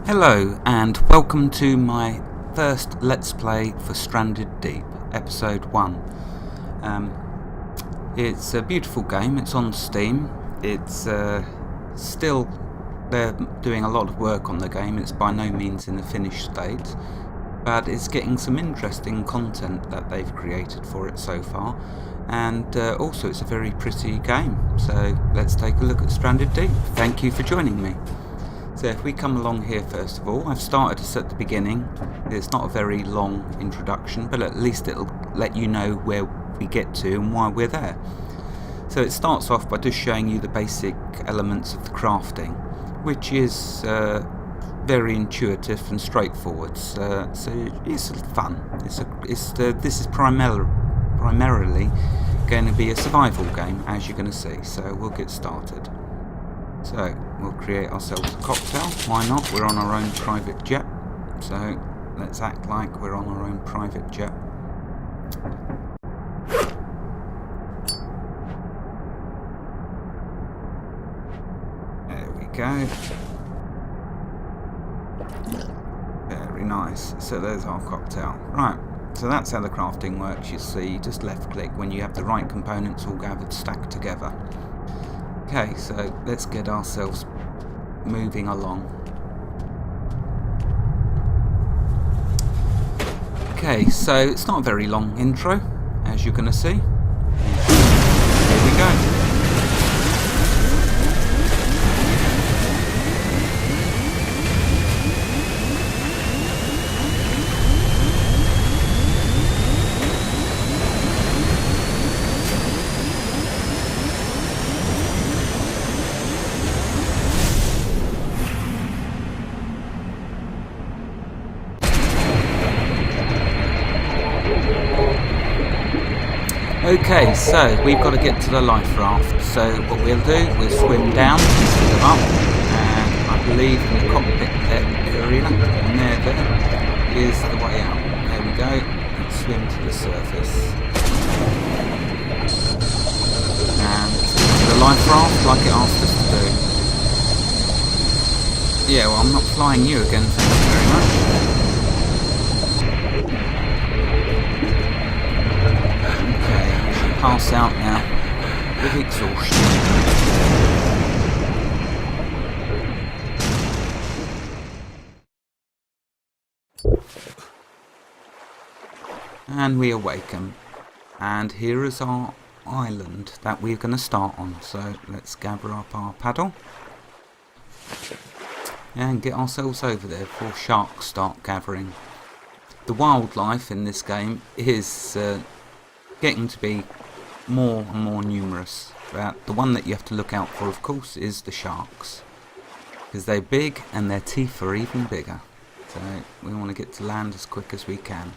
Hello and welcome to my first Let's Play for Stranded Deep, Episode 1. It's a beautiful game, it's on Steam, it's still, they're doing a lot of work on the game, it's by no means in the finished state, but it's getting some interesting content that they've created for it so far, and also it's a very pretty game, so let's take a look at Stranded Deep. Thank you for joining me. So if we come along here first of all, I've started us at the beginning. It's not a very long introduction, but at least it'll let you know where we get to and why we're there. So it starts off by just showing you the basic elements of the crafting, which is very intuitive and straightforward. So it's fun. This is primarily going to be a survival game, as you're going to see. So we'll get started. So, we'll create ourselves a cocktail, why not? We're on our own private jet, so let's act like we're on our own private jet. There we go. Very nice, so there's our cocktail. Right, so that's how the crafting works, you see, just left click when you have the right components all gathered, stacked together. Okay, so let's get ourselves moving along. Okay, so it's not a very long intro, as you're going to see. Here we go. Okay, so we've got to get to the life raft, so what we'll do, we'll swim down instead of up, and I believe in the cockpit area, and there is the way out. There we go, let's swim to the surface. And to the life raft like it asked us to do. Yeah, well I'm not flying you again, thank you very much. Pass out now with exhaustion. And we awaken. And here is our island that we're going to start on. So let's gather up our paddle and get ourselves over there before sharks start gathering. The wildlife in this game is getting to be more and more numerous, but the one that you have to look out for, of course, is the sharks, because they're big and their teeth are even bigger, so we want to get to land as quick as we can.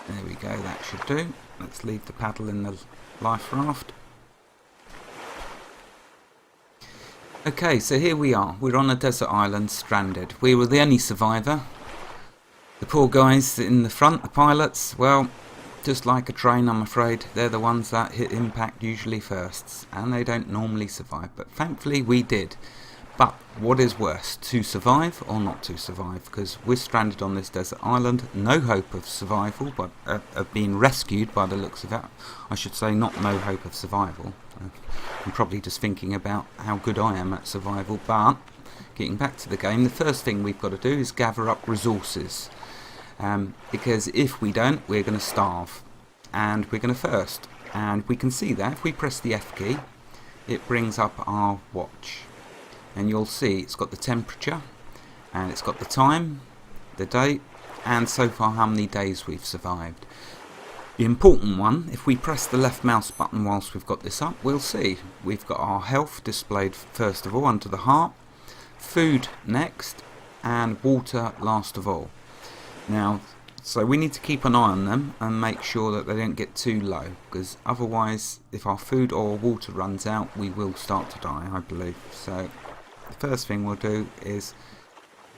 There we go, that should do. Let's leave the paddle in the life raft. Okay, so here we are, we're on a desert island, stranded. We were the only survivor. The poor guys in the front, the pilots, well, just like a train, I'm afraid, they're the ones that hit impact usually first, and they don't normally survive, but thankfully we did. But what is worse, to survive or not to survive? Because we're stranded on this desert island, no hope of survival, but of being rescued by the looks of it. I should say not no hope of survival. I'm probably just thinking about how good I am at survival, but getting back to the game, the first thing we've got to do is gather up resources. Because if we don't, we're going to starve, and we're going to thirst, and we can see that if we press the F key, it brings up our watch, and you'll see it's got the temperature, and it's got the time, the date, and so far how many days we've survived. The important one, if we press the left mouse button whilst we've got this up, we'll see we've got our health displayed first of all under the heart, food next, and water last of all. Now, so we need to keep an eye on them and make sure that they don't get too low, because otherwise, if our food or water runs out, we will start to die, I believe. So, the first thing we'll do is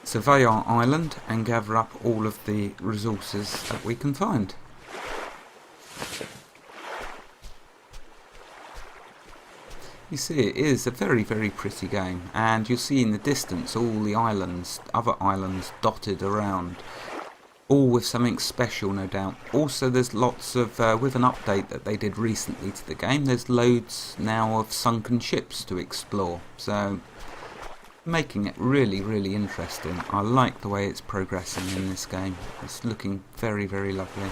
survey our island and gather up all of the resources that we can find. You see, it is a very, very pretty game, and you'll see in the distance all the islands, other islands dotted around, all with something special, no doubt. Also, there's lots of, with an update that they did recently to the game, there's loads now of sunken ships to explore, so making it really, really interesting. I like the way it's progressing in this game. It's looking very, very lovely.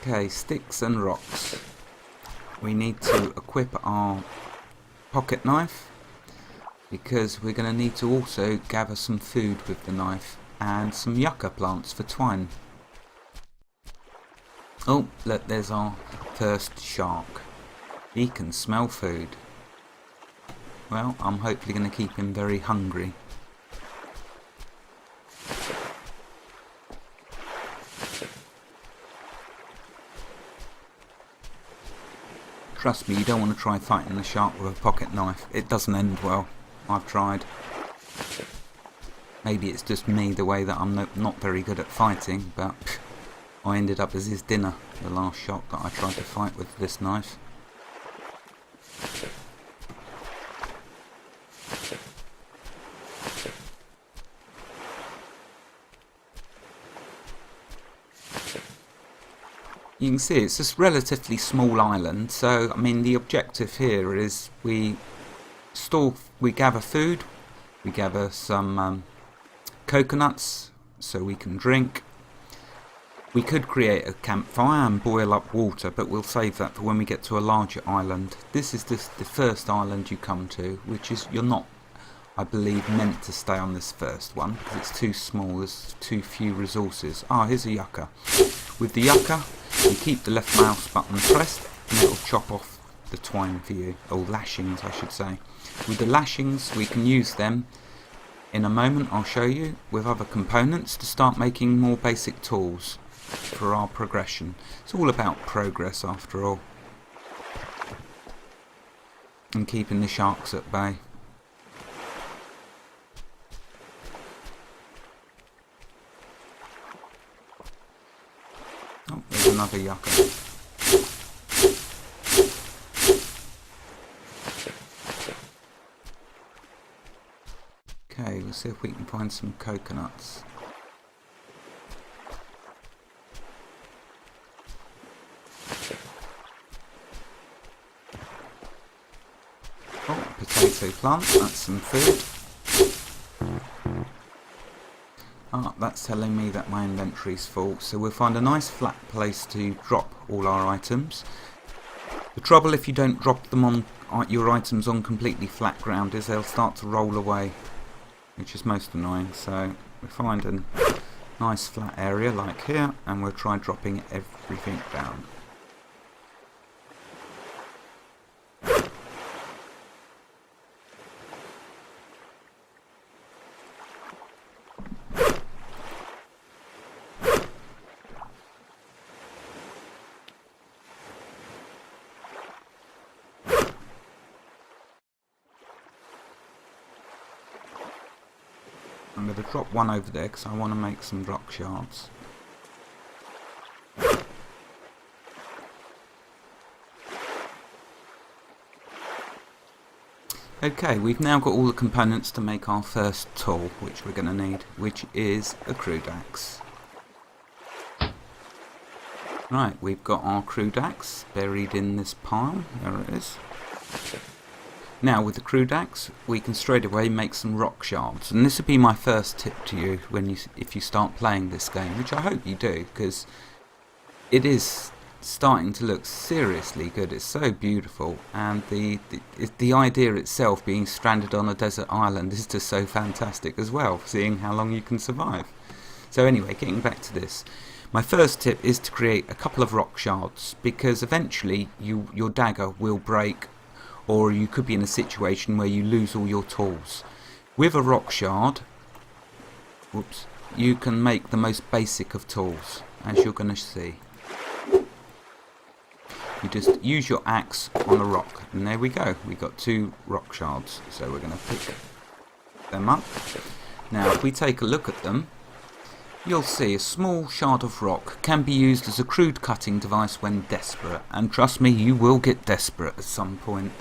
Okay, sticks and rocks. We need to equip our pocket knife because we're going to need to also gather some food with the knife and some yucca plants for twine. Oh, look, there's our first shark. He can smell food. Well, I'm hopefully going to keep him very hungry. Trust me, you don't want to try fighting the shark with a pocket knife. It doesn't end well. I've tried. Maybe it's just me, the way that I'm not very good at fighting, but I ended up as his dinner, the last shark that I tried to fight with this knife. You can see it's a relatively small island, so I mean the objective here is we gather food, we gather some coconuts so we can drink. We could create a campfire and boil up water, but we'll save that for when we get to a larger island. This is just the first island you come to, which is, you're not, I believe, meant to stay on this first one because it's too small, there's too few resources. Ah, here's a yucca. With the yucca, you keep the left mouse button pressed and it'll chop off the twine for you, or lashings I should say. With the lashings we can use them in a moment, I'll show you, with other components to start making more basic tools for our progression. It's all about progress after all, and keeping the sharks at bay. Oh, there's another yucca. Okay, we'll see if we can find some coconuts. Oh, potato plant, that's some food. Ah, that's telling me that my inventory's full, so we'll find a nice flat place to drop all our items. The trouble if you don't drop them on your items on completely flat ground is they'll start to roll away, which is most annoying. So we find a nice flat area like here and we'll try dropping everything down. I'm going to drop one over there because I want to make some rock shards. Okay, we've now got all the components to make our first tool, which we're going to need, which is a crude axe. Right, we've got our crude axe buried in this pile. There it is. Now with the crude axe we can straight away make some rock shards, and this would be my first tip to you if you start playing this game, which I hope you do, because it is starting to look seriously good. It's so beautiful, and the idea itself, being stranded on a desert island, is just so fantastic as well, seeing how long you can survive. So anyway, getting back to this, my first tip is to create a couple of rock shards, because eventually your dagger will break, or you could be in a situation where you lose all your tools. With a rock shard, you can make the most basic of tools, as you're going to see. You just use your axe on a rock, and there we go. We got 2 rock shards, so we're going to pick them up. Now if we take a look at them, You'll see a small shard of rock can be used as a crude cutting device when desperate, and trust me, you will get desperate at some point.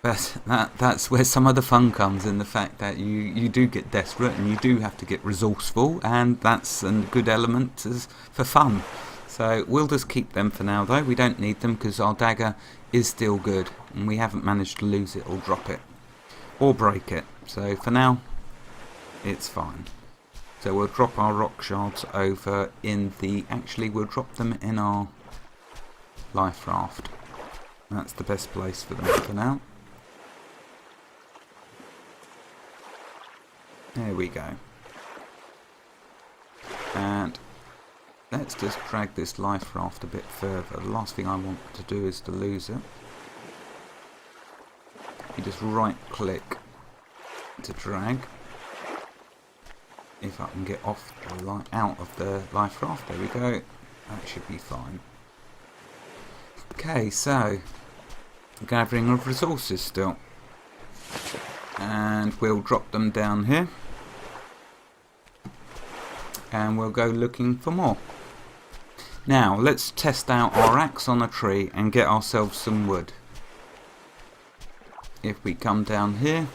But that's where some of the fun comes in, the fact that you do get desperate and you do have to get resourceful, and that's a good element for fun. So we'll just keep them for now though, we don't need them because our dagger is still good and we haven't managed to lose it or drop it or break it. So for now, it's fine. So we'll drop our rock shards over in the... Actually, we'll drop them in our life raft. That's the best place for them for now. There we go. And let's just drag this life raft a bit further. The last thing I want to do is to lose it. You just right click to drag. If I can get off the out of the life raft, there we go. That should be fine. Okay, so gathering of resources still, and we'll drop them down here, and we'll go looking for more. Now let's test out our axe on a tree and get ourselves some wood. If we come down here,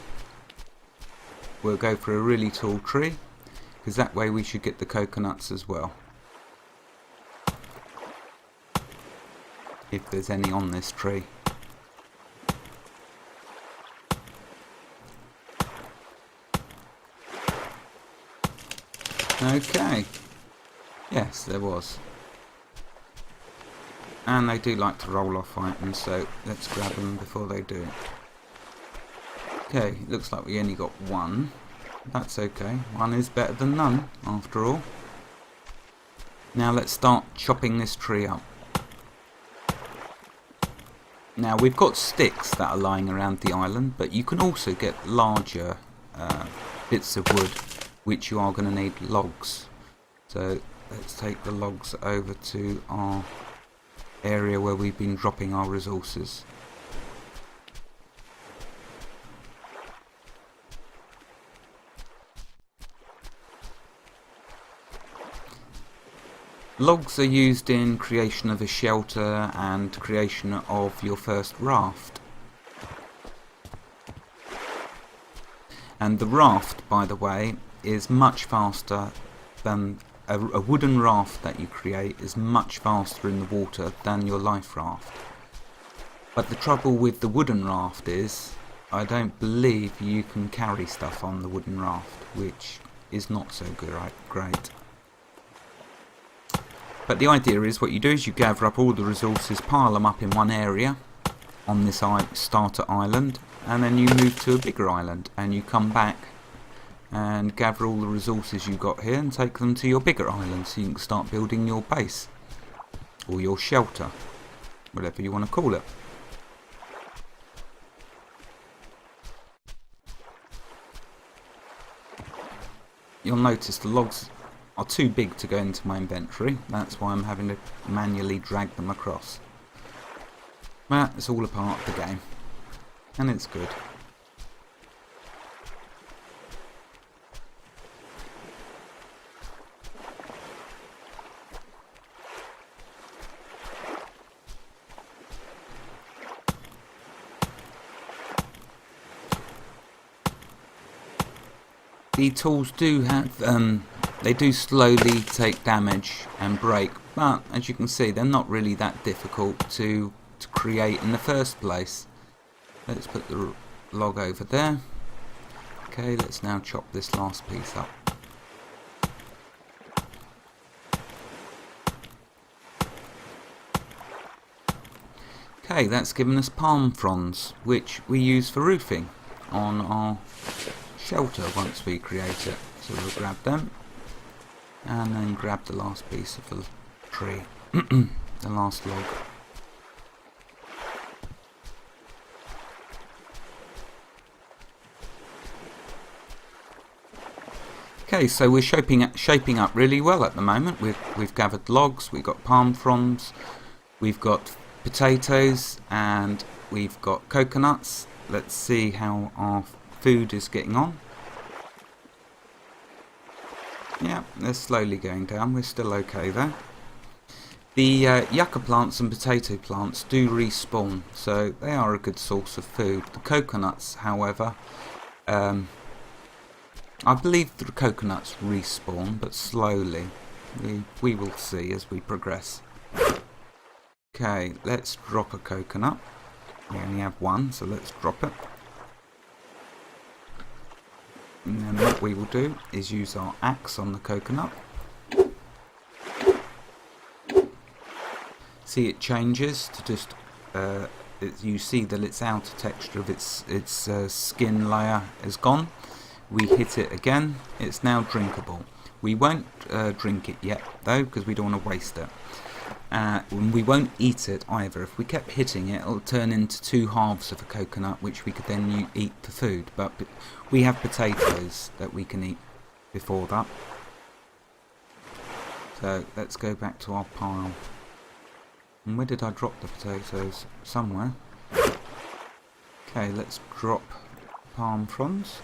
we'll go for a really tall tree, because that way we should get the coconuts as well, if there's any on this tree. Okay, yes, there was. And they do like to roll off items, so let's grab them before they do. Okay, looks like we only got one. That's okay, one is better than none after all. Now let's start chopping this tree up. Now we've got sticks that are lying around the island, but you can also get larger bits of wood, which you are going to need logs. So let's take the logs over to our area where we've been dropping our resources. Logs are used in creation of a shelter and creation of your first raft. And the raft, by the way, is much faster than a wooden raft that you create is much faster in the water than your life raft. But the trouble with the wooden raft is, I don't believe you can carry stuff on the wooden raft, which is not so great. But the idea is, what you do is you gather up all the resources, pile them up in one area on this starter island, and then you move to a bigger island, and you come back and gather all the resources you've got here and take them to your bigger island, so you can start building your base or your shelter, whatever you want to call it. You'll notice the logs are too big to go into my inventory. That's why I'm having to manually drag them across. But it's all a part of the game, and it's good. The tools do have, they do slowly take damage and break, but as you can see, they're not really that difficult to create in the first place. Let's put the log over there. Okay, let's now chop this last piece up. Okay, that's given us palm fronds, which we use for roofing on our shelter once we create it. So we'll grab them and then grab the last piece of the tree, the last log. Okay, so we're shaping up really well at the moment. We've gathered logs, we've got palm fronds, we've got potatoes, and we've got coconuts. Let's see how our food is getting on. Yeah, they're slowly going down. We're still okay there. The yucca plants and potato plants do respawn, so they are a good source of food. The coconuts, however, I believe the coconuts respawn, but slowly. We will see as we progress. Okay, let's drop a coconut. We only have one, so let's drop it. And then what we will do is use our axe on the coconut. See, it changes to just, you see that its outer texture of its skin layer is gone. We hit it again, it's now drinkable. We won't drink it yet though, because we don't want to waste it. We won't eat it either. If we kept hitting it, it'll turn into two halves of a coconut, which we could then eat for food. But we have potatoes that we can eat before that. So let's go back to our pile. And where did I drop the potatoes? Somewhere. Okay, let's drop palm fronds.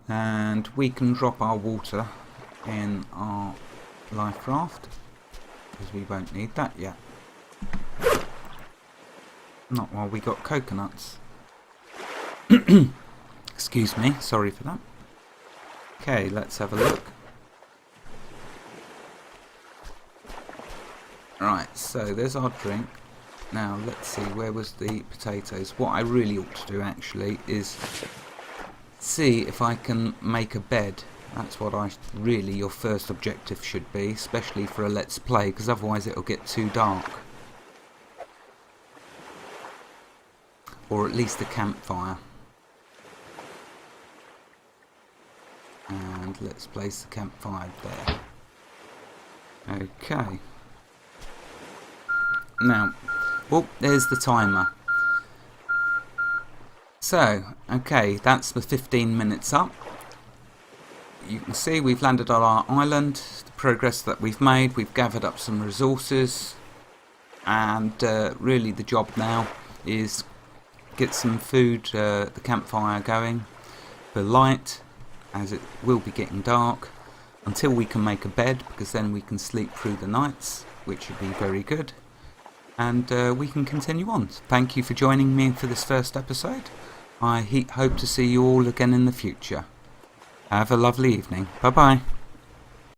And we can drop our water in our life raft, because we won't need that yet. Not while we got coconuts. Excuse me, sorry for that. Okay, let's have a look. Right, so there's our drink. Now let's see, where was the potatoes? What I really ought to do actually is see if I can make a bed. That's what your first objective should be, especially for a let's play, because otherwise it'll get too dark. Or at least a campfire. And let's place the campfire there. Okay. Now, oh, there's the timer. So, okay, that's the 15 minutes up. You can see we've landed on our island, the progress that we've made, we've gathered up some resources, and really the job now is get some food, the campfire going, for light, as it will be getting dark, until we can make a bed, because then we can sleep through the nights, which would be very good, and we can continue on. Thank you for joining me for this first episode. I hope to see you all again in the future. Have a lovely evening. Bye bye.